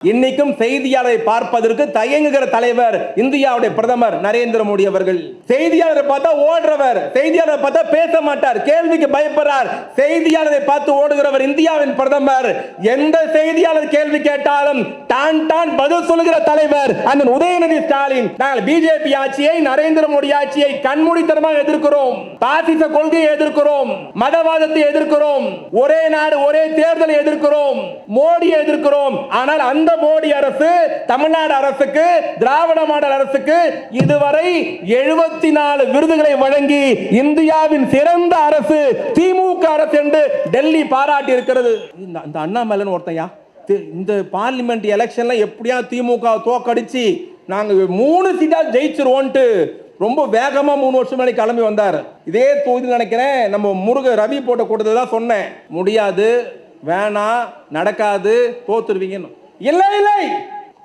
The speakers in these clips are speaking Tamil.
இன்னைக்கும் செய்தியாளரை பார்ப்பதற்கு தயங்குகிற தலைவர் இந்தியாவுடைய பிரதமர் நரேந்திர மோடி அவர்கள். செய்தியாளரை பார்த்தா ஓடுறவர், செய்தியாளரை பார்த்தா பேச மாட்டார், கேள்விக்கு பயப்படுறார். செய்தியாளரை பார்த்து ஓடுகிறவர் இந்தியாவின் பிரதமர். எந்த செய்தியாளர் கேள்வி கேட்டாலும் டான் டான் பதில் சொல்லுகிற தலைவர் அண்ணன் உதயநிதி ஸ்டாலின். நாங்கள் பிஜேபி ஆட்சியை, நரேந்திர மோடி ஆட்சியை கண்மூடித்தனமாக எதிர்க்கிறோம். பாசிச கொள்கையை எதிர்க்கிறோம், மதவாதத்தை எதிர்க்கிறோம், ஒரே நாடு ஒரே தேர்தலை எதிர்க்கிறோம், மோடியை எதிர்க்கிறோம். ஆனால் அந்த மோடி அரசு, தமிழ்நாடு அரசுக்கு, திராவிட மாடல் அரசுக்கு இதுவரை 74 விருதுகளை வழங்கி இந்தியாவின் சிறந்த அரசு திமுக அரசு என்று டெல்லி பாராட்டி இருக்கிறது. இந்த அண்ணாமலைன்னு ஒருத்தையா இந்த பார்லிமெண்ட் எலெக்ஷன்ல எப்படியா திமுக தோக்கடிச்சு நாங்க 3 சீட்டா ஜெயிச்சிருவோம்ட்டு ரொம்ப வேகமா 3 வருஷம் முன்னாடி கிளம்பி வந்தார். இதே தொகுதி நினைக்கிறேன் நம்ம முருக ரவி போட்ட கூட்டத்தை தான் சொன்னேன், முடியாது, வேணாம், நடக்காது, தோத்துருவீங்கன்னு. இல்லை இல்லை,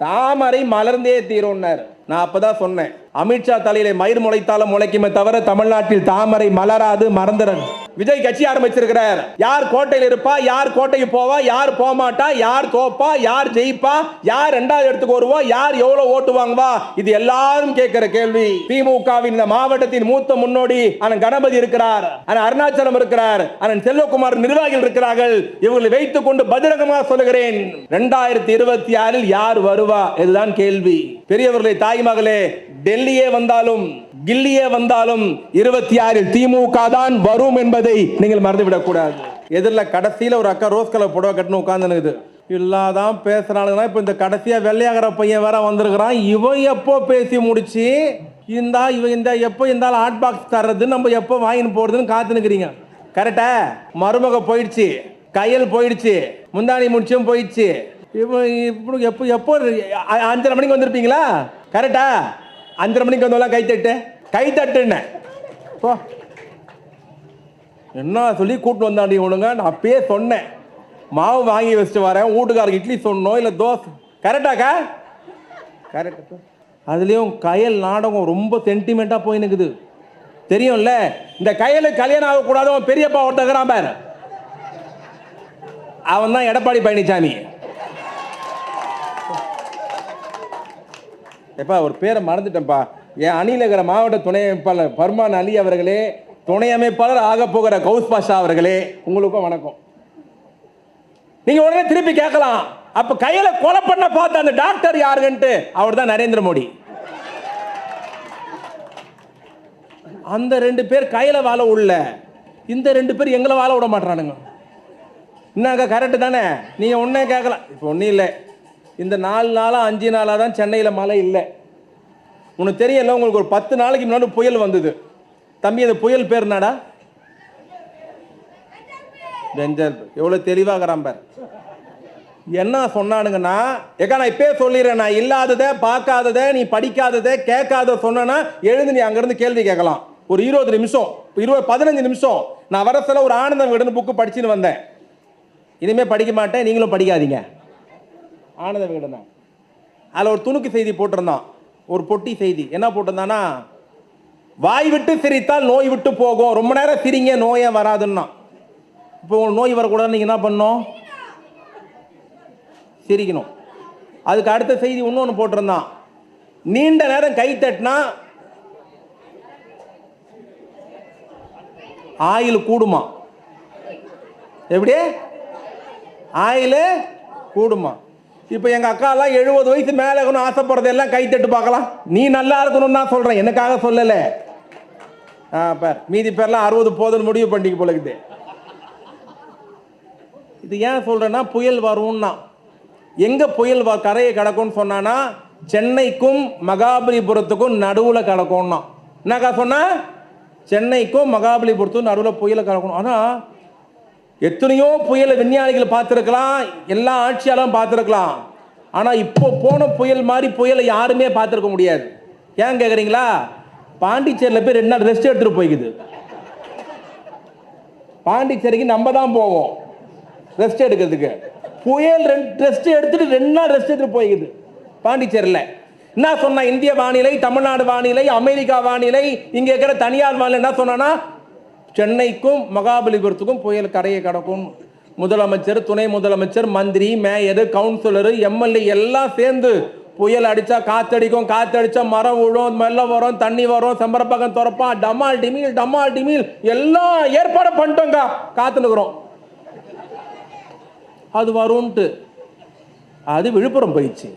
தாமரை மலர்ந்தே தீரும்னார். நான் அப்பதான் சொன்னேன், அமித்ஷா தலையிலே மயிர் முளைத்தாலும் முளைக்குமே தவிர தமிழ்நாட்டில் தாமரை மலராது, மறந்துறன். விஜய் கட்சி ஆரம்பிச்சிருக்கிறார். யார் கோட்டையில் இருப்பா, யார் கோட்டைக்கு போவா, யார் போக மாட்டா, யார் தோப்பா, யார் ஜெயிப்பா, யார் 2வது இடத்துக்கு வருவா, யார் எவ்வளவு ஓட்டு வாங்குவா, இது எல்லாரும் கேட்கிற கேள்வி. திமுகவின் இந்த மாவட்டத்தின் மூத்த முன்னோடி அண்ணன் கணபதி இருக்கிறார், அண்ணன் அருணாச்சலம் இருக்கிறார், அண்ணன் செல்வகுமார் நிர்வாகிகள் இருக்கிறார்கள். இவர்களை வைத்துக் கொண்டு பகிரங்கமாக சொல்லுகிறேன், 2026 யார் வருவா, இதுதான் கேள்வி. பெரியவர்களே, தாய்மகளே, டெல்லியே வந்தாலும் கில்லியே வந்தாலும் 26 திமுக தான் வரும் என்பதை நீங்கள் மறந்துவிடக் கூடாது. எதிரில் கடைசியில் ஒரு அக்கா ரோஸ் கலர் புடவை கட்டணும் உட்கார்ந்து இல்லாதான் பேசுறானுங்கன்னா, இப்போ இந்த கடைசியா வெள்ளையாகிற பையன் வேற வந்திருக்கிறான். இவன் எப்போ பேசி முடிச்சு இவன் எப்போ இருந்தாலும் ஹாட் பாக்ஸ் தர்றது, நம்ம எப்போ வாங்கின்னு போறதுன்னு காத்து நிற்கிறீங்க. கரெக்டா? மருமக போயிடுச்சு, கையல் போயிடுச்சு, முந்தானி முடிச்சும் போயிடுச்சு. எப்போ 5:30 மணிக்கு வந்திருப்பீங்களா? கரெக்டா? 5:30 மணிக்கு வந்தோம்லாம் கைத்தட்டுன்னு என்ன சொல்லி கூட்டு வந்தாண்டி ஒழுங்க. நான் அப்பயே சொன்னேன், மாவு வாங்கி வச்சுட்டு வரேன், வீட்டுக்காரருக்கு இட்லி சொன்னோம் இல்லை தோசை. கரெக்டாக்கா? கரெக்டா. அதுலேயும் கயல் நாடகம் ரொம்ப சென்டிமெண்ட்டாக போய் நிற்குது, தெரியும்ல. இந்த கயலுக்கு கல்யாணம் ஆகக்கூடாது, அவன் பெரியப்பா ஒருத்தக்கிறான் பாரு, அவன் தான் எடப்பாடி பழனிசாமி. எப்பா ஒரு பேரை மறந்துட்டேன்ப்பா. என் அணியில் இருக்கிற மாவட்ட துணை அமைப்பாளர் பர்மான் அலி அவர்களே, துணை அமைப்பாளர் ஆக போகிற கௌஸ் பாஷா அவர்களே, உங்களுக்கும் வணக்கம். நீங்க உடனே திருப்பி கேட்கலாம், அப்ப கையில கொலை பண்ண பார்த்த அந்த டாக்டர் யாருன்ட்டு. அவர் தான் நரேந்திர மோடி. அந்த 2 பேர் கையில வாழ உள்ள, இந்த 2 பேர் எங்களை வாழ விட மாட்டானுங்க. என்னங்க கரெக்டு தானே? நீங்க ஒன்னே கேட்கலாம். இப்போ ஒன்றும் இல்லை, இந்த 4 நாளா 5 நாளாக தான் சென்னையில் மழை இல்லை. உனக்கு தெரியல, உங்களுக்கு ஒரு 10 நாளைக்கு முன்னாடி புயல் வந்தது. தம்பி, அந்த புயல் பேர் என்னடா? டெஞ்சர். எவ்வளோ தெளிவாகிறான் பார். என்ன சொன்னானுங்கன்னா, ஏக்கா நான் இப்பே சொல்லிடுறேன், நான் இல்லாததை, பார்க்காததை, நீ படிக்காததை, கேட்காத சொன்னா எழுந்து நீ அங்கேருந்து கேள்வி கேட்கலாம். ஒரு 20 நிமிஷம், 15 நிமிஷம் நான் வரசில ஒரு ஆனந்தம் விகடன் புக்கு படிச்சுன்னு வந்தேன். இனிமேல் படிக்க மாட்டேன், நீங்களும் படிக்காதீங்க. ஆனந்த விகடன் தான். அதில் ஒரு துணுக்கு செய்தி போட்டிருந்தான், ஒரு பொட்டி செய்தி. என்ன போட்டிருந்தானா, வாய் விட்டு சிரித்தால் நோய் விட்டு போகும், ரொம்ப நேரம் சிரிங்க நோயே வராதுன்னா. இப்போ நோய் வரக்கூடாது, நீங்கள் என்ன பண்ணணும்? சிரிக்கணும். அதுக்கு அடுத்த செய்தி இன்னொன்று போட்டிருந்தான், நீண்ட நேரம் கை தட்டினா ஆயில் கூடுமா. எப்படி? ஆயில் கூடுமா. இப்போ எங்கள் அக்காலாம் 70 வயசு மேலே இருக்கணும் ஆசைப்படுறது எல்லாம் கை தட்டு பார்க்கலாம். நீ நல்லா இருக்கணும்னு தான் சொல்கிறேன், எனக்காக சொல்லலை. மீதி பேர்லாம் 60 போதுன்னு முடிவு பண்ணிக்க போல இருக்குது. இது ஏன் சொல்கிறேன்னா, புயல் வரும்னா எங்கே புயல் கரையை கிடக்கும்னு சொன்னான்னா, சென்னைக்கும் மகாபலிபுரத்துக்கும் நடுவில் கிடக்கும்னா. என்னக்கா சொன்னா? சென்னைக்கும் மகாபலிபுரத்துக்கும் நடுவில் புயலை கிடக்கணும். ஆனால் எத்தனையோ புயலை விஞ்ஞானிகள் பார்த்துருக்கலாம், எல்லா ஆட்சியாலும் பார்த்துருக்கலாம். ஆனால் இப்போ போன புயல் மாதிரி புயலை யாருமே பார்த்துருக்க முடியாது. ஏன் கேட்குறீங்களா? பாண்டிச்சேரியில் போய் 2 நாள் ரெஸ்ட் எடுத்துகிட்டு போய்க்குது. பாண்டிச்சேரிக்கு நம்ம தான் போவோம் ரெஸ்ட் எடுக்கிறதுக்கு. புயல் ரெஸ்ட் எடுத்துட்டு 2 நாள் ரெஸ்ட் எடுத்துகிட்டு போய்க்குது பாண்டிச்சேரியில். என்ன சொன்னா, இந்திய வானிலை, தமிழ்நாடு வானிலை, அமெரிக்கா வானிலை, இங்கே இருக்கிற தனியார் வானிலை என்ன சொன்னா, சென்னைக்கும் மகாபலிபுரத்துக்கும் புயல் கரையை கடக்கும். முதலமைச்சர், துணை முதலமைச்சர், மந்திரி, மேயர், கவுன்சிலர், எம்எல்ஏ எல்லாம் சேர்ந்து புயல் அடிச்சா காத்தடிக்கும், காத்தடிச்சா மரம் விழும், மெல்ல வரும், தண்ணி வரும், செம்பரப்பக்கம் திறப்பான், டமால் டிமில் டமால் டிமில் எல்லாம் ஏற்பாடு பண்ணிட்டோங்க, காத்துனுக்குறோம். அது வரும்ட்டு அது விழுப்புரம் போயிடுச்சு.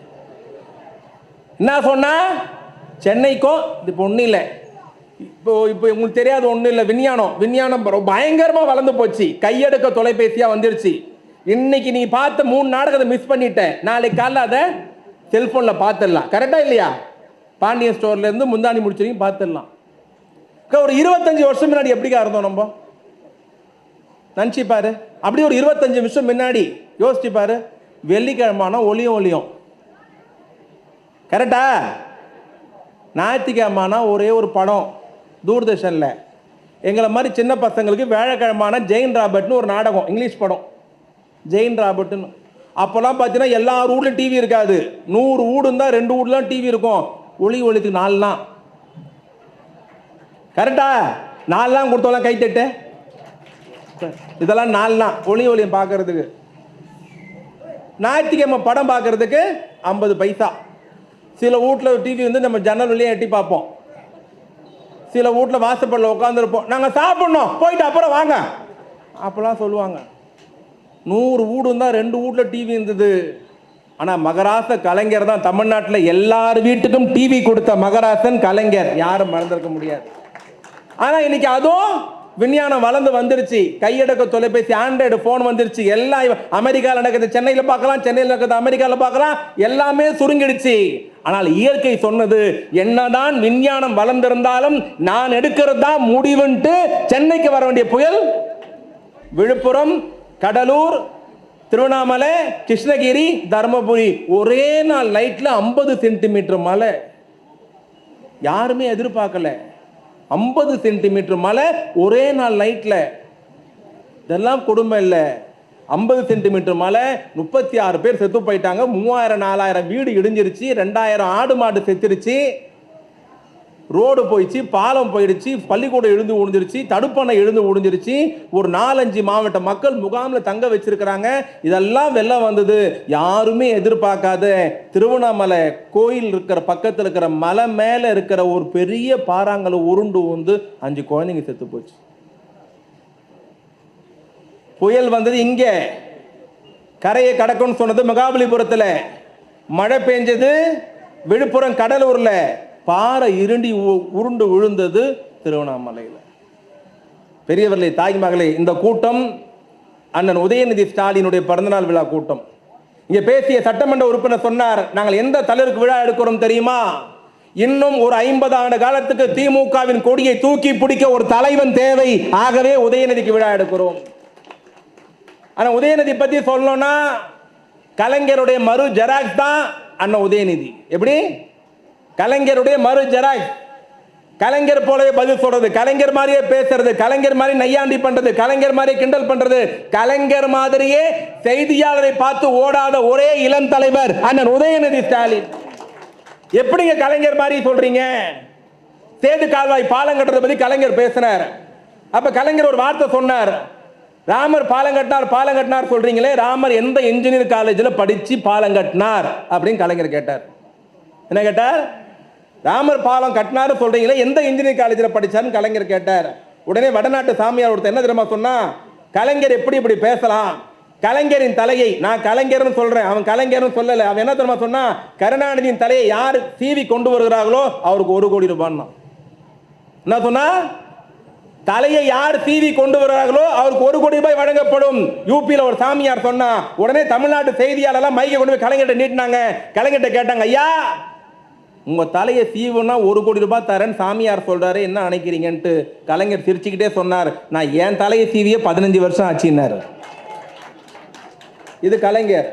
என்ன சொன்னா சென்னைக்கும் இப்போ ஒன்றும் இல்லை. இப்போ உங்களுக்கு தெரியாது ஒன்றும் இல்லை. விஞ்ஞானம் பயங்கரமா வளர்ந்து போச்சு. கையெடுக்க தொலைபேசியா வந்துருச்சு. இன்னைக்கு நீ பார்த்த 3 நாடகத்தை மிஸ் பண்ணிட்ட, நாளைக்கு காலைல அதை செல்போன்ல பார்த்துடலாம். கரெக்டா இல்லையா? பாண்டியன் ஸ்டோர்ல இருந்து முந்தாணி முடிச்சிருக்கீங்க பார்த்துடலாம். ஒரு 25 வருஷம் முன்னாடி எப்படிக்கா இருந்தோம் நம்ம? நினச்சி பாரு. அப்படி ஒரு 25 நிமிஷம் முன்னாடி யோசிச்சு பாரு. வெள்ளிக்கிழமான ஒளியும் கரெக்டா? ஞாயிற்றுக்கிழமான ஒரே ஒரு படம் தூர்தர்ஷன்ல. எங்களை மாதிரி சின்ன பசங்களுக்கு வியாழக்கிழமான ஜெயின் ராபர்ட்னு ஒரு நாடகம், இங்கிலீஷ் படம் ஜெயின் ராபர்ட்னு. அப்போல்லாம் பார்த்தீங்கன்னா எல்லா ஊர்லையும் டிவி இருக்காது. 100 வீடு இருந்தால் 2 வீடுலாம் டிவி இருக்கும். ஒளித்துக்கு 4 கரெக்டா? 4 கொடுத்தோம்லாம் கைத்தட்டு. இதெல்லாம் 4 ஒளியம் பார்க்கறதுக்கு. ஞாயிற்றுக்கிழமை படம் பார்க்கறதுக்கு 50 பைசா. சில வீட்டில் டிவி வந்து நம்ம ஜன்னல் வழியாக எட்டி பார்ப்போம். சில வீட்டில் வாசப்படில் உட்காந்துருப்போம். நாங்கள் சாப்பிட்ணும், போயிட்டு அப்புறம் வாங்க அப்போலாம் சொல்லுவாங்க. 100 வீடு இருந்தால் 2 வீட்டில் டிவி இருந்தது. ஆனால் மகராச கலைஞர் தான் தமிழ்நாட்டில் எல்லார் வீட்டுக்கும் டிவி கொடுத்த மகராசன் கலைஞர். யாரும் மறந்துருக்க முடியாது. ஆனால் இன்னைக்கு அதுவும் விஞ்ஞானம் வளர்ந்து வந்துருச்சு. கையடக்க தொலைபேசி, ஆண்ட்ராய்டு போன் வந்துருச்சு. எல்லாம் அமெரிக்காவில் நடக்குது சென்னையில் பார்க்கலாம், சென்னையில் நடக்குது அமெரிக்காவில் பார்க்கலாம். எல்லாமே சுருங்கிடுச்சு. ஆனால் இயற்கை சொன்னது, என்னதான் விஞ்ஞானம் வளர்ந்திருந்தாலும் நான் எடுக்கிறது தான் முடிவுன்ட்டு சென்னைக்கு வர வேண்டிய புயல் விழுப்புரம், கடலூர், திருவண்ணாமலை, கிருஷ்ணகிரி, தர்மபுரி ஒரே நாள் நைட்ல 50 சென்டிமீட்டர் மழை. யாருமே எதிர்பார்க்கல. 50 சென்டிமீட்டர் மழை ஒரே நாள் நைட்ல. இதெல்லாம் கொடுமை இல்லை. 50 சென்டிமீட்டர் மழை, 36 பேர் செத்து போயிட்டாங்க. 3000-4000 வீடு இடிஞ்சிருச்சு. 2000 ஆடு மாடு செத்துருச்சு. ரோடு போயிடுச்சு, பாலம் போயிடுச்சு, பள்ளிக்கூடம் எழுந்து விழுந்துருச்சு, தடுப்பணை எழுந்து விழுந்துருச்சு. ஒரு 4-5 மாவட்ட மக்கள் முகாமில் தங்க வச்சிருக்கிறாங்க. இதெல்லாம் வெள்ளம் வந்தது. யாருமே எதிர்பார்க்காத திருவண்ணாமலை கோயில் இருக்கிற பக்கத்தில் இருக்கிற மலை மேலே இருக்கிற ஒரு பெரிய பாறாங்கலை உருண்டு வந்து 5 குழந்தைங்க செத்து போச்சு. புயல் வந்தது இங்கே, கரையை கடக்கும்னு சொன்னது மகாபலிபுரத்தில், மழை பெஞ்சது விழுப்புரம் கடலூர்ல, பாறை இருண்டி உருண்டு விழுந்தது திருவண்ணாமலையில். பெரியவர்களே, தாய்மகளே, இந்த கூட்டம் அண்ணன் உதயநிதி ஸ்டாலினுடைய பிறந்தநாள் விழா கூட்டம். இங்கே பேசிய சட்டமன்ற உறுப்பினர் சொன்னார், நாங்கள் எந்த தலைவருக்கு விழா எடுக்கிறோம் தெரியுமா? இன்னும் ஒரு 50 ஆண்டு காலத்துக்கு திமுகவின் கொடியை தூக்கி பிடிக்க ஒரு தலைவன் தேவை. ஆகவே உதயநிதிக்கு விழா எடுக்கிறோம். ஆனா உதயநிதி பத்தி சொல்லணும்னா கலைஞருடைய மறு ஜெராக்ஸ் தான் அண்ணன் உதயநிதி. எப்படி? கலைஞருடைய மறு ஜெராக்ஸ். கலைஞர் போலவே பதில் சொல்றது, கலைஞர் மாதிரியே பேசுறது, கலைஞர் மாதிரி நையாண்டி பண்றது, கலைஞர் மாதிரி கிண்டல் பண்றது, கலைஞர் மாதிரியே செய்தியாளரை பார்த்து ஓடாத ஒரே இளம் தலைவர் அண்ணன் உதயநிதி ஸ்டாலின். எப்படிங்க கலைஞர் மாதிரி சொல்றீங்க? சேது கால்வாய் பாலம் கட்டுறதை பத்தி கலைஞர் பேசினார். அப்ப கலைஞர் ஒரு வார்த்தை சொன்னார், ராமர் பாலம் கட்டினார் சொல்றீங்களே, ராமர் எந்த இன்ஜினியர் காலேஜில் படிச்சு பாலம் கட்டினார் அப்படின்னு கலைஞர் கேட்டார். என்ன கேட்டார்? ராமர் பாலம் கட்டினார் சொல்றீங்களே, எந்த இன்ஜினியர் காலேஜில் படிச்சாருன்னு கலைஞர் கேட்டார். உடனே வடநாட்டு சாமியார் ஒருத்தர் என்ன தெரியுமா சொன்னா, கலைஞர் எப்படி பேசலாம்? கலைஞரின் தலையை, நான் கலைஞர்னு சொல்றேன், அவன் கலைஞர்னு சொல்லல. அவன் என்ன தெரியுமா சொன்னா, கருணாநிதியின் தலையை யார் சீவி கொண்டு வருகிறார்களோ அவருக்கு 1 கோடி ரூபாய். என்ன சொன்னா? தலையை யார் சீவி கொண்டு வருகிறார்களோ அவருக்கு 1 கோடி ரூபாய் வழங்கப்படும். யூபியில் ஒரு சாமியார் சொன்னா, உடனே தமிழ்நாட்டு செய்தியாளர் மைக்கை கொண்டு போய் கலைஞர்கிட்ட நீட்டினாங்க. கலைஞர்கிட்ட கேட்டாங்க, ஐயா உங்க தலையை சீவுனா 1 கோடி ரூபாய் தரேன்னு சாமியார் சொல்றாரு, என்ன நினைக்கிறீங்கன்ட்டு. கலைஞர் சிரிச்சுக்கிட்டே சொன்னார், நான் என் தலையை சீவிய 15 வருஷம் ஆச்சுன்னாரு. இது கலைஞர்.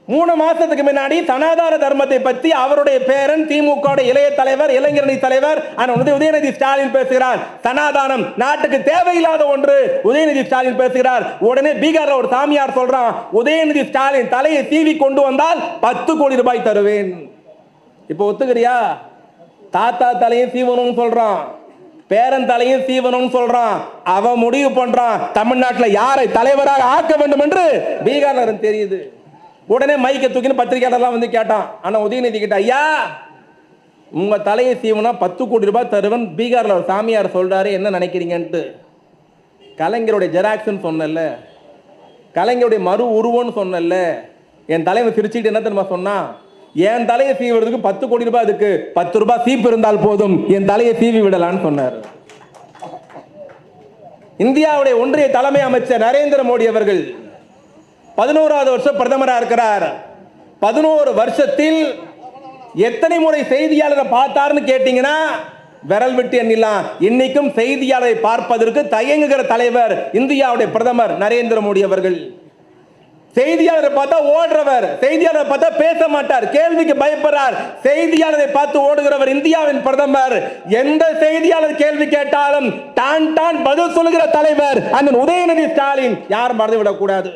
3 மாசத்துக்கு முன்னாடி சனாதன தர்மத்தை பற்றி அவருடைய பேரன் திமுக இளைய தலைவர், இளைஞரணி தலைவர் உதயநிதி ஸ்டாலின் பேசுகிறார். சனாதானம் நாட்டுக்கு தேவையில்லாத ஒன்று. உதயநிதி ஸ்டாலின் பேசுகிறார். உடனே பீகார்ல ஒரு சாமியார் சொல்றான், உதயநிதி ஸ்டாலின் தலையை சீவி கொண்டு வந்தால் 10 கோடி ரூபாய் தருவேன். இப்போ ஒத்துக்கிறியா? தாத்தா தலையை சீவனும் சொல்றான். பேரன் தலையும் சீவனும் சொல்றான். அவன் முடிவு பண்றான் தமிழ்நாட்டில் யாரை தலைவராக ஆக்க வேண்டும் என்று பீகார்ல தெரியுது. உடனே மைக்கை தூக்கின்னு பத்திரிகையாளர்லாம் வந்து கேட்டான். ஆனா உதயநிதி கிட்ட, ஐயா உங்க தலையை சீவனா 10 கோடி ரூபாய் தருவன் பீகார்ல ஒரு சாமியார் சொல்றாரு, என்ன நினைக்கிறீங்கன்ட்டு. கலைஞருடைய ஜெராக்ஸ்ன்னு சொன்னல, கலைஞருடைய மறு உருவம்னு சொன்னல, என் தலைவன் சிரிச்சுட்டு என்ன தெரியுமா சொன்னா, என் தலையை சீவுறதுக்கு 10 கோடி ரூபாய், அதுக்கு 10 ரூபாய் சீப்பு இருந்தால் போதும், என் தலையை சீவி விடலான்னு சொன்னார். இந்தியாவுடைய ஒன்றிய தலைமை அமைச்சர் நரேந்திர மோடி அவர்கள் 11வது வருஷம் பிரதமராக இருக்கிறார். 11 வருஷத்தில் எத்தனை முறை செய்தியாளரை பார்த்தார்னு கேட்டீங்கன்னா விரல் விட்டு எண்ணிலாம். இன்னைக்கும் செய்தியாளரை பார்ப்பதற்கு தயங்குகிற தலைவர் இந்தியாவுடைய பிரதமர் நரேந்திர மோடி அவர்கள். செய்தியாளரை பார்த்தா ஓடுறவர், செய்தியாளரை பார்த்தா பேச மாட்டார், கேள்விக்கு பயப்படுறார். செய்தியாளரை பார்த்து ஓடுகிறவர் இந்தியாவின் பிரதமர். எந்த செய்தியாளர் கேள்வி கேட்டாலும் தான் தான் பதில் சொல்லுகிற தலைவர் அண்ணன் உதயநிதி ஸ்டாலின். யார் மறந்து விடக்கூடாது.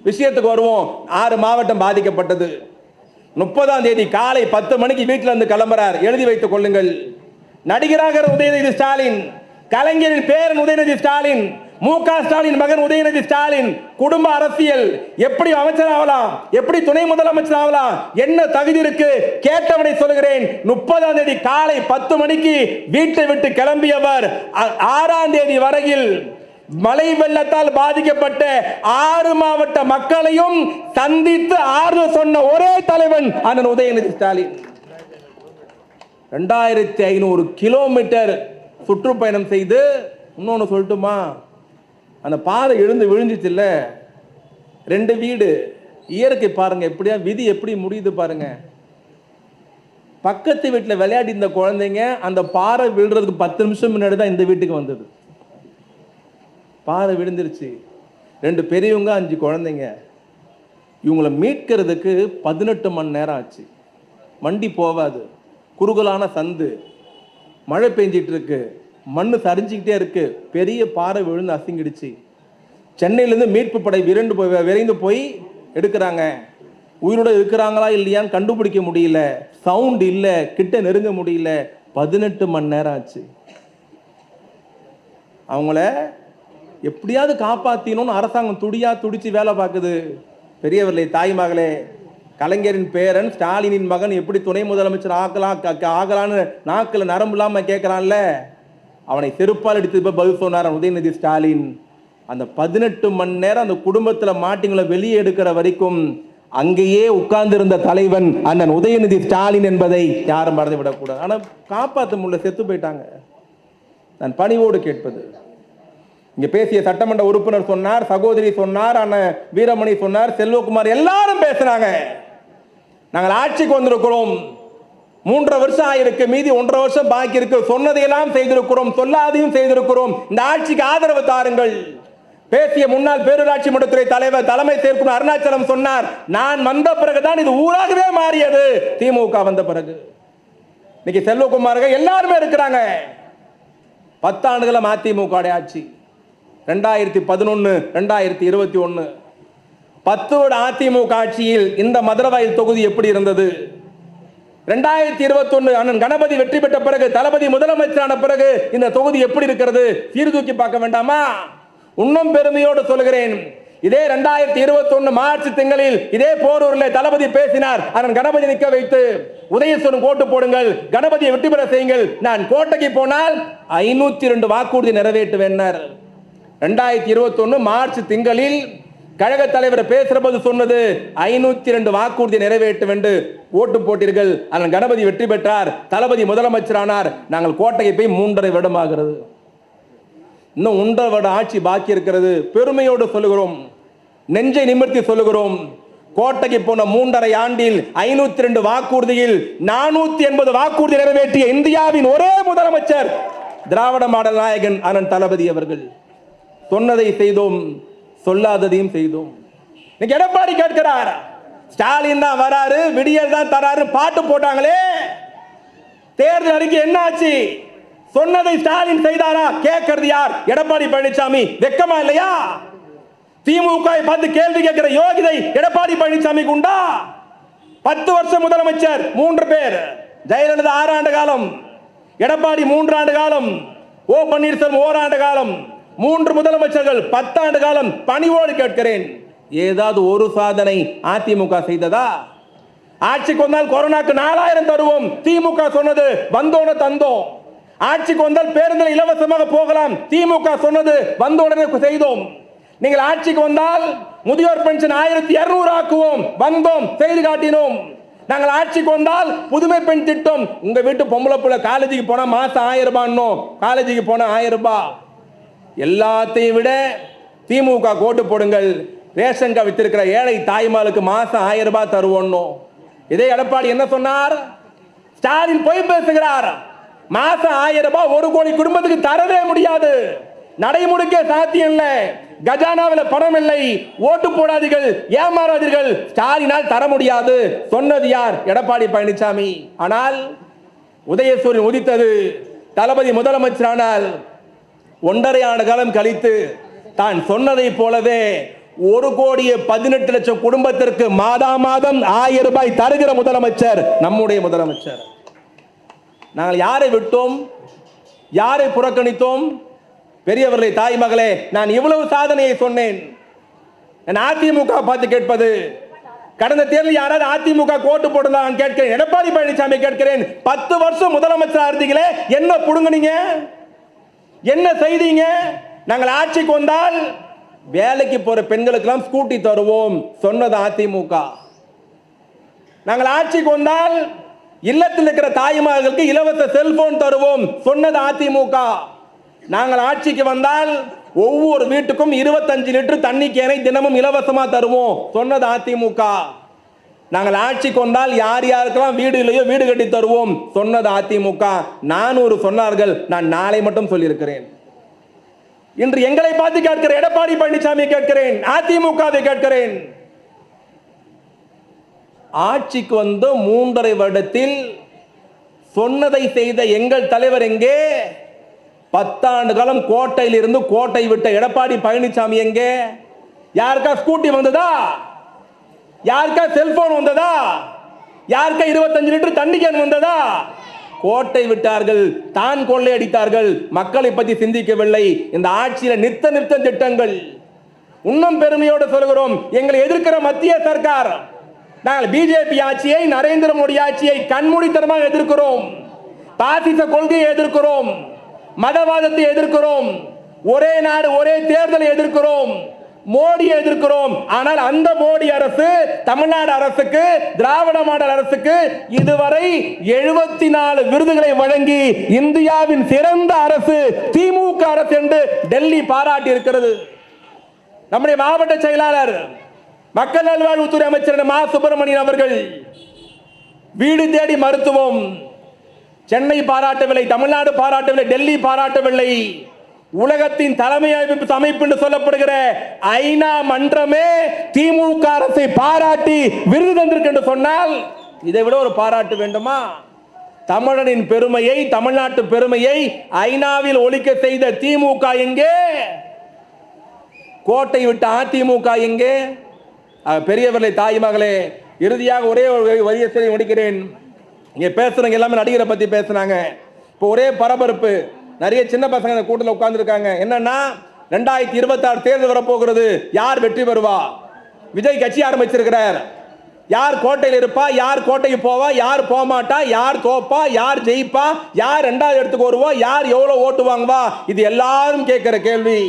விஷயத்துக்கு வருவோம். 6 மாவட்டம் பாதிக்கப்பட்டது. 30ஆம் தேதி காலை 10 மணிக்கு வீட்டில் இருந்து கிளம்புறார். எழுதி வைத்துக் கொள்ளுங்கள். நடிகராக உதயநிதி ஸ்டாலின், கலைஞரின் பேரன் உதயநிதி ஸ்டாலின், மு.க. ஸ்டாலின் மகன் உதயநிதி ஸ்டாலின். குடும்ப அரசியல், எப்படி அமைச்சர் ஆகலாம், எப்படி துணை முதலமைச்சர் ஆகலாம், என்ன தகுதி இருக்கு கேட்டவனை சொல்கிறேன். 30ஆம் தேதி காலை 10 மணிக்கு வீட்டை விட்டு கிளம்பியவர் 6ஆம் தேதி வரையில் மழை வெள்ளத்தால் பாதிக்கப்பட்ட 6 மாவட்ட மக்களையும் சந்தித்து ஆறுதல் சொன்ன ஒரே தலைவன் அண்ணன் உதயநிதி ஸ்டாலின். 2500 கிலோமீட்டர் சுற்றுப்பயணம் செய்து, இன்னொன்னு சொல்லட்டுமா, அந்த பாதை எழுந்து விழுந்துச்சு இல்ல, 2 வீடு. இயற்கை பாருங்க, எப்படியா விதி எப்படி முடியுது பாருங்க. பக்கத்து வீட்டில் விளையாடி இந்த குழந்தைங்க அந்த பாறை விழுறதுக்கு 10 நிமிஷம் முன்னாடி தான் இந்த வீட்டுக்கு வந்தது. பாறை விழுந்துருச்சு. 2 பெரியவங்க, 5 குழந்தைங்க. இவங்களை மீட்கிறதுக்கு 18 மணி நேரம் ஆச்சு. வண்டி போவாது, குறுகலான சந்து, மழை பெஞ்சிட்டு இருக்கு, மண்ணு சரிஞ்சுக்கிட்டே இருக்கு, பெரிய பாறை விழுந்து அசிங்கிடுச்சு. சென்னையிலேருந்து மீட்பு படை விரைந்து போய் எடுக்கிறாங்க. உயிரோட இருக்கிறாங்களா இல்லையான்னு கண்டுபிடிக்க முடியல, சவுண்ட் இல்லை, கிட்ட நெருங்க முடியல. 18 மணி நேரம் ஆச்சு. அவங்கள எப்படியாவது காப்பாற்றணும்னு அரசாங்கம் துடிச்சு வேலை பார்க்குது. பெரியவர்களே, தாய்மகளே, கலைஞரின் பேரன் ஸ்டாலினின் மகன் எப்படி துணை முதலமைச்சர் ஆகலான்னு நாக்கில் நரம்பு இல்லாமல் கேட்குறான்ல, அவனை செருப்பால் அடித்து பதில் சொன்னார் உதயநிதி ஸ்டாலின். அந்த 18 மணி நேரம் அந்த குடும்பத்தில் மாட்டிங்களை வெளியே எடுக்கிற வரைக்கும் அங்கேயே உட்கார்ந்து இருந்த தலைவன் அண்ணன் உதயநிதி ஸ்டாலின் என்பதை யாரும் மறந்து விடக்கூடாது. ஆனால் காப்பாற்ற முடியல, செத்து போயிட்டாங்க. நான் பணிவோடு கேட்பது, இங்க பேசிய சட்டமன்ற உறுப்பினர் சொன்னார், சகோதரி சொன்னார், அண்ணன் வீரமணி சொன்னார், செல்வகுமார், எல்லாரும் பேசினாங்க. நாங்கள் ஆட்சிக்கு வந்திருக்கிறோம், 3.5 வருஷம் ஆயிருக்கு, மீதி 1.5 வருஷம் பாக்கி இருக்கு. சொன்னதையெல்லாம் செய்திருக்கிறோம், சொல்லாதையும் செய்திருக்கிறோம். இந்த ஆட்சிக்கு ஆதரவு தாருங்கள். பேசிய முன்னாள் பேரூராட்சி மன்றத்துறை தலைவர் தலைமை சேர்க்கும் அருணாச்சலம் சொன்னார், நான் வந்த பிறகுதான் இது ஊராகவே மாறியது, திமுக வந்த பிறகு. இன்னைக்கு செல்வகுமார்கள் எல்லாருமே இருக்கிறாங்க. 10 ஆண்டுகள அதிமுக ஆட்சி. 2011 2021 10 அதிமுக ஆட்சியில் இந்த மதுரவாயல் தொகுதி எப்படி இருந்தது? 2021 அண்ணன் கணபதி வெற்றி பெற்ற பிறகு, தளபதி முதலமைச்சரான பிறகு இந்த தொகுதி எப்படி இருக்கிறது? சீர்தூக்கி பார்க்க வேண்டாமா? இன்னும் பெருமையோடு சொல்கிறேன், இதே 2021 மார்ச் திங்களில் இதே போரூரில் தளபதி பேசினார். அண்ணன் கணபதி நிற்க வைத்து உதயசூரன் கோட்டு போடுங்கள், கணபதியை வெற்றி பெற செய்யுங்கள், நான் கோட்டைக்கு போனால் 502 வாக்குறுதி நிறைவேற்றுவேன். 2021 மார்ச் திங்களில் கழக தலைவர் பேசுறபோது சொன்னது 502 வாக்குறுதி நிறைவேற்ற வேண்டும், ஓட்டு போட்டீர்கள், அண்ணன் கணபதி வெற்றி பெற்றார், தளபதி முதலமைச்சரானார், நாங்கள் கோட்டையை போய் 3.5 வருடம் ஆகிறது, இன்னும் 1.5 வருட ஆட்சி பாக்கி இருக்கிறது. பெருமையோடு சொல்லுகிறோம், நெஞ்சை நிமிர்த்தி சொல்லுகிறோம். கோட்டைக்கு போன 3.5 ஆண்டில் 502 வாக்குறுதியில் 480 வாக்குறுதி நிறைவேற்றிய இந்தியாவின் ஒரே முதலமைச்சர் திராவிட மாடல் நாயகன் அண்ணன் தளபதி அவர்கள். சொன்னதை செய்தோம், சொல்லாததையும் செய்தோம். இன்னைக்கு எடப்பாடி கேட்கிறார், ஸ்டாலின் தான் வராரு, விடியல் தான் தராரு, பாட்டு போட்டாங்களே, தேர்தல் அறிக்கை என்ன ஆச்சு? சொன்னதை ஸ்டாலின் செய்தாரா? கேட்கிறது யார்? எடப்பாடி பழனிசாமி. வெக்கமா இல்லையா? திமுக பார்த்து கேள்வி கேட்கிற யோகிதை எடப்பாடி பழனிசாமிக்கு உண்டா? 10 வருஷம் முதலமைச்சர், 3 பேர். ஜெயலலிதா 6 ஆண்டு காலம், எடப்பாடி 3 ஆண்டு காலம். ஓ பன்னீர்செல்வம் ஓராண்டு காலம், 3 முதலமைச்சர்கள் 10 ஆண்டு காலம். பணிவோடு கேட்கிறேன், ஏதாவது ஒரு சாதனை அதிமுக செய்ததா? ஆட்சிக்கு வந்தால் கொரோனாக்கு 4000 தருவோம், திமுக சொன்னது வந்தோட தந்தோம். ஆட்சிக்கு வந்தால் பேருந்தில் இலவசமாக போகலாம், திமுக சொன்னது வந்தோடனே செய்தோம். நீங்கள் ஆட்சிக்கு வந்தால் முதியோர் பென்ஷன் 1200 ஆக்குவோம், வந்தோம், செய்து காட்டினோம். நாங்கள் ஆட்சிக்கு வந்தால் புதுமை பெண் திட்டம், உங்க வீட்டு பொம்பளை பிள்ளை காலேஜுக்கு போனா மாசம் 1000 ரூபாய், காலேஜுக்கு போனா 1000 ரூபாய். எல்லாத்தையும் விட திமுக கோட்டு போடுங்கள், ரேஷன் கார்டு வித்திருக்கிற ஏழை தாய்மார்களுக்கு மாசம் 1000 ரூபாய் தருவோம். இதே எடப்பாடி என்ன சொன்னார்? ஸ்டாலின் போய் பேசுகிறார். மாசம் 1000 ரூபாய் 1 கோடி குடும்பத்துக்கு தரவே முடியாது, நடைமுறைக்கே சாத்தியம் இல்லை. கஜானாவில் பணம் இல்லை, ஓட்டு போடாதீர்கள், ஏமாறாதீர்கள், ஸ்டாலினால் தர முடியாது சொன்னது யார்? எடப்பாடி பழனிசாமி. ஆனால் உதயசூரியன் உதித்தது, தளபதி முதலமைச்சரானால் 1.5 ஆண்டு காலம் கழித்து தான் சொன்னதை போலவே 1,18,00,000 குடும்பத்திற்கு மாதம் 1000 ரூபாய் தருகிற முதலமைச்சர் நம்முடைய முதலமைச்சர். நாங்கள் யாரை விட்டோம், யாரை புறக்கணித்தோம்? பெரியவர்களே, தாய் மகளே, நான் இவ்வளவு சாதனையை சொன்னேன். அதிமுக பார்த்து கேட்பது, கடந்த தேர்தலில் யாராவது அதிமுக கோட்டு போட்டுதான் கேட்கிறேன். எடப்பாடி பழனிசாமி கேட்கிறேன், 10 வருஷம் முதலமைச்சர் இருந்தீங்களே, என்ன புடுங்குனீங்க, என்ன செய்தீங்க? நாங்கள் ஆட்சிக்கு வந்தால் வேலைக்கு போற பெண்களுக்கெல்லாம் ஸ்கூட்டி தருவோம் சொன்னது அதிமுக. நாங்கள் ஆட்சிக்கு வந்தால் இல்லத்தில் இருக்கிற தாய்மார்களுக்கு இலவச செல்போன் தருவோம் சொன்னது அதிமுக. நாங்கள் ஆட்சிக்கு வந்தால் ஒவ்வொரு வீட்டுக்கும் 25 லிட்டர் தண்ணி கேனை தினமும் இலவசமா தருவோம் சொன்னது அதிமுக. நாங்கள் ஆட்சிக்கு வந்தால் யார் யாருக்கெல்லாம் வீடு இல்லையோ வீடு கட்டி தருவோம் சொன்னது அதிமுக. 400 சொன்னார்கள், நான் நாளை மட்டும் சொல்லியிருக்கிறேன். இன்று எங்களை பார்த்து கேட்கிற எடப்பாடி பழனிசாமி கேட்கிறேன், அதிமுகவை கேட்கிறேன். ஆட்சிக்கு வந்த 3.5 வருடத்தில் சொன்னதை செய்த எங்கள் தலைவர் எங்கே? 10 ஆண்டு காலம் கோட்டையில் இருந்து கோட்டை விட்ட எடப்பாடி பழனிசாமி எங்கே? யாருக்கா ஸ்கூட்டி வந்ததா? யாருக்கா செல்போன் வந்ததா? யாருக்கா 25 லிட்டர் தண்ணி கேன் வந்ததா? கோட்டை விட்டார்கள், தான் கொள்ளையடித்தார்கள், மக்களை பற்றி சிந்திக்கவில்லை. இந்த ஆட்சியில் நித்த திட்டங்கள். இன்னும் பெருமையோடு சொல்கிறோம், எங்களை எதிர்க்கிற மத்திய சர்க்கார், நாங்கள் பிஜேபி ஆட்சியை, நரேந்திர மோடி ஆட்சியை கண்மூடித்தனமாக எதிர்க்கிறோம். பாசிச கொள்கையை எதிர்க்கிறோம், மதவாதத்தை எதிர்க்கிறோம், ஒரே நாடு ஒரே தேர்தலை எதிர்க்கிறோம், மோடியை எதிர்க்கிறோம். ஆனால் அந்த மோடி அரசு தமிழ்நாடு அரசுக்கு, திராவிட மாடல் அரசுக்கு இதுவரை 74 விருதுகளை வழங்கி இந்தியாவின் சிறந்த அரசு திமுக அரசு என்று டெல்லி பாராட்டி இருக்கிறது. நம்முடைய மாவட்ட செயலாளர் மக்கள் நல்வாழ்வுத்துறை அமைச்சர் மா சுப்பிரமணியன் அவர்கள் வீடு தேடி மருத்துவம் சென்னை பாராட்டவில்லை, தமிழ்நாடு பாராட்டவில்லை, டெல்லி பாராட்டவில்லை. உலகத்தின் தலைமை அமைப்பு என்று சொல்லப்படுகிற ஐநா மன்றமே திமுக அரசை பாராட்டி விருது தந்திருக்கு என்று சொன்னால் இதை விட ஒரு பாராட்டு வேண்டுமா? தமிழனின் பெருமையை, தமிழ்நாட்டு பெருமையை ஐநாவில் ஒலிக்க செய்த திமுக எங்கே? கோட்டை விட்ட அதிமுக எங்கே? பெரியவர்களே, தாய் மகளே, இறுதியாக ஒரே ஒரு வரியை சொல்லி முடிக்கிறேன். இங்க பேசுறவங்க எல்லாமே நடிகரை பத்தி பேசுனாங்க. இப்போ ஒரே பரபரப்பு, நிறைய சின்ன பசங்க இந்த கூட்டத்தில் உட்கார்ந்துருக்காங்க. என்னன்னா 2026 தேர்தல் வரப்போகிறது, யார் வெற்றி பெறுவா? விஜய் கட்சி ஆரம்பிச்சிருக்கிறார். யார் கோட்டையில் இருப்பா, யார் கோட்டைக்கு போவா, யார் போக மாட்டா, யார் தோப்பா, யார் ஜெயிப்பா, யார் 2வது இடத்துக்கு வருவா, யார் எவ்வளவு ஓட்டு வாங்குவா, இது எல்லாரும் கேட்கிற கேள்வி.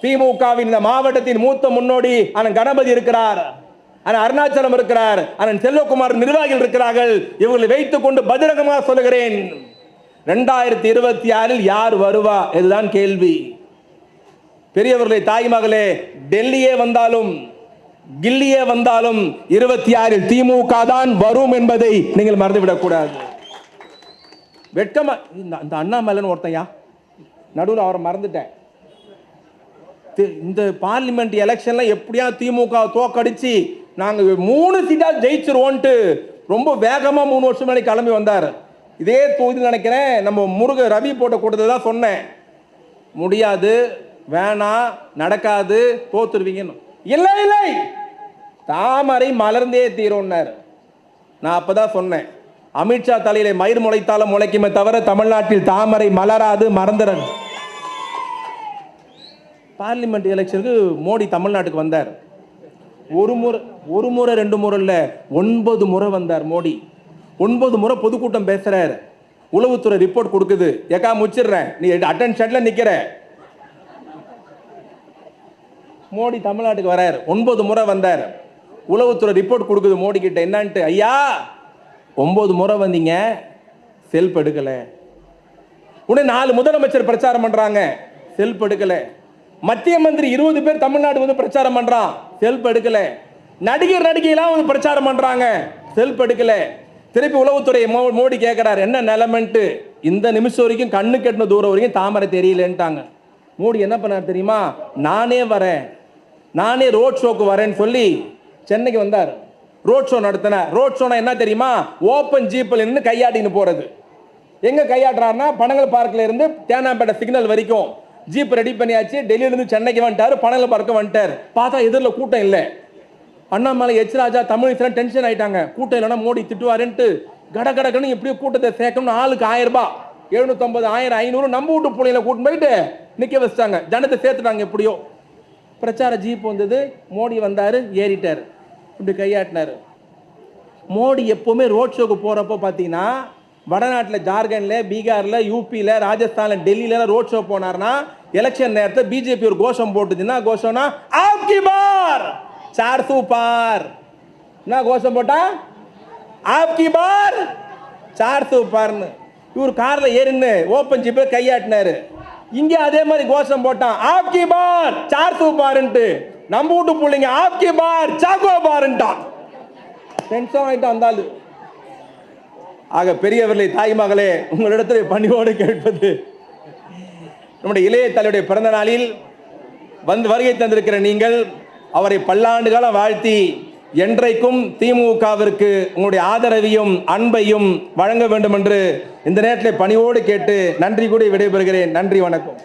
திமுகவின் இந்த மாவட்டத்தின் மூத்த முன்னோடி அண்ணன் கணபதி இருக்கிறார், அண்ணன் அருணாச்சலம் இருக்கிறார், அண்ணன் செல்வகுமார் நிர்வாகிகள் இருக்கிறார்கள். இவர்களை வைத்துக் கொண்டு பகிரங்கமாக சொல்லுகிறேன், 2026 யார் வருவா? இதுதான் கேள்வி. பெரியவர்களே, தாய் மகளே, டெல்லியே வந்தாலும் கில்லியே வந்தாலும் 26 திமுக தான் வரும் என்பதை நீங்கள் மறந்துவிடக் கூடாது. வெட்கமா இந்த அண்ணாமலைன்னு ஒருத்தையா, நடுவில் அவரை மறந்துட்டேன். இந்த பார்லிமெண்ட் எலெக்ஷன்ல எப்படியா திமுக தோக்கடிச்சு நாங்க 3 சீட்டா ஜெயிச்சிருவோன்ட்டு ரொம்ப வேகமா 3 வருஷம் முன்னாடி கிளம்பி வந்தார். இதே தொகுதியில் நினைக்கிறேன் நம்ம முருக ரவி போட்ட கூட்டத்தில் தான் சொன்னேன், முடியாது, வேணாம், நடக்காது, தோத்துருவீங்கன்னு. இல்லை இல்லை, தாமரை மலர்ந்தே தீரும்னார். நான் அப்பதான் சொன்னேன், அமித்ஷா தலையிலே மயிர் முளைத்தாலும் முளைக்குமே தவிர தமிழ்நாட்டில் தாமரை மலராது, மறந்துறன். பார்லிமெண்ட் எலெக்ஷனுக்கு மோடி தமிழ்நாட்டுக்கு வந்தார். ஒரு முறை 2 முறை இல்ல, 9 முறை வந்தார் மோடி. 9 முறை பொதுக்கூட்டம் பேசுறாரு. உளவுத்துறை ரிப்போர்ட் கொடுக்குது, ஏக்கா முச்சிடுறேன், நீ அட்டென்ஷன்ல நிக்கிற. மோடி தமிழ்நாட்டுக்கு வரார். 9 முறை வந்தார். உளவுத்துறை ரிப்போர்ட் கொடுக்குது மோடி கிட்ட, என்னன்ட்டு, ஐயா 9 முறை வந்தீங்க, செல்ஃப் எடுக்கல. உடனே 4 முதலமைச்சர் பிரச்சாரம் பண்றாங்க, செல்ஃப் எடுக்கல. மத்திய மந்திரி 20 பேர் தமிழ்நாடு வந்து பிரச்சாரம் பண்றான், செல்ஃப் எடுக்கல. நடிகைலாம் வந்து பிரச்சாரம் பண்றாங்க, செல்ஃப் எடுக்கல. திருப்பி உளவுத்துறை மோடி கேட்கிறார், என்ன நிலைமைன்ட்டு. இந்த நிமிஷம் வரைக்கும் கண்ணு கெட்டின தூரம் வரைக்கும் தாமரை தெரியலன்ட்டாங்க. மோடி என்ன பண்ணார் தெரியுமா, நானே வரேன், நானே ரோட் ஷோக்கு வரேன்னு சொல்லி சென்னைக்கு வந்தார். ரோட் ஷோ நடத்தின. ரோட் ஷோனா என்ன தெரியுமா, ஓப்பன் ஜீப்பில் இருந்து கையாட்டின்னு போறது. எங்க கையாட்டுறாருன்னா, பனங்கல் பார்க்ல இருந்து தேனாம்பேட்டை சிக்னல் வரைக்கும் ஜீப் ரெடி பண்ணியாச்சு. டெல்லியில இருந்து சென்னைக்கு வந்துட்டாரு, பனங்கல் பார்க்க வந்துட்டார். பார்த்தா எதிரில் கூட்டம் இல்லை. அண்ணாமலை, எச் ராஜா, தமிழிசை டென்ஷன் ஆயிட்டாங்க. கூட்டம் இல்லைன்னா மோடி திட்டுவாருன்ட்டு கடகடன்னு எப்படியோ கூட்டத்தை சேர்க்கணும்னு ஆளுக்கு 1000 ரூபாய், 750, 1000, 500 நம்ம வீட்டு பிள்ளைங்களை கூட்டு போயிட்டு நிக்க வச்சிட்டாங்க. ஜனத்தை சேர்த்துட்டாங்க. எப்படியோ பிரச்சார ஜீப் வந்தது. மோடி வந்தாரு, ஏறிட்டார், இப்படி கையாட்டினாரு. மோடி எப்பவுமே ரோட் ஷோக்கு போறப்போ பார்த்தீங்கன்னா, வடநாட்டில் ஜார்க்கண்ட்ல, பீகார்ல, யூபியில், ராஜஸ்தான்ல, டெல்லியில ரோட் ஷோ போனார்னா, எலெக்ஷன் நேரத்தில் பிஜேபி ஒரு கோஷம் போட்டுச்சுன்னா, கோஷம்னா ஆப்கி பார் 400 பார். என்ன கோஷம் போட்டா, ஆப்கி பார் 400 பார்னு. இவர் கார்ல ஏறின்னு ஓப்பன் ஜீப்ல கையாட்டினாரு. இங்க அதே மாதிரி கோஷம் போட்டான், ஆப்கி பார் 400 பார்ன்ட்டு. நம்ம வீட்டு பிள்ளைங்க ஆப்கி பார் சாக்கோ பார்ன்ட்டான். டென்ஷன் ஆயிட்டான் அந்த ஆளு. ஆக பெரியவர்களே, தாய்மகளே, உங்களிடத்தில் பணிவோடு கேட்பது, நம்முடைய இளைய தலைவருடைய பிறந்த நாளில் வந்து வருகை தந்திருக்கிற நீங்கள் அவரை பல்லாண்டு காலம் வாழ்த்தி, என்றைக்கும் திமுகவிற்கு உங்களுடைய ஆதரவையும் அன்பையும் வழங்க வேண்டும் என்று இந்த நேரத்தில் பணிவோடு கேட்டு நன்றி கூடி விடைபெறுகிறேன். நன்றி, வணக்கம்.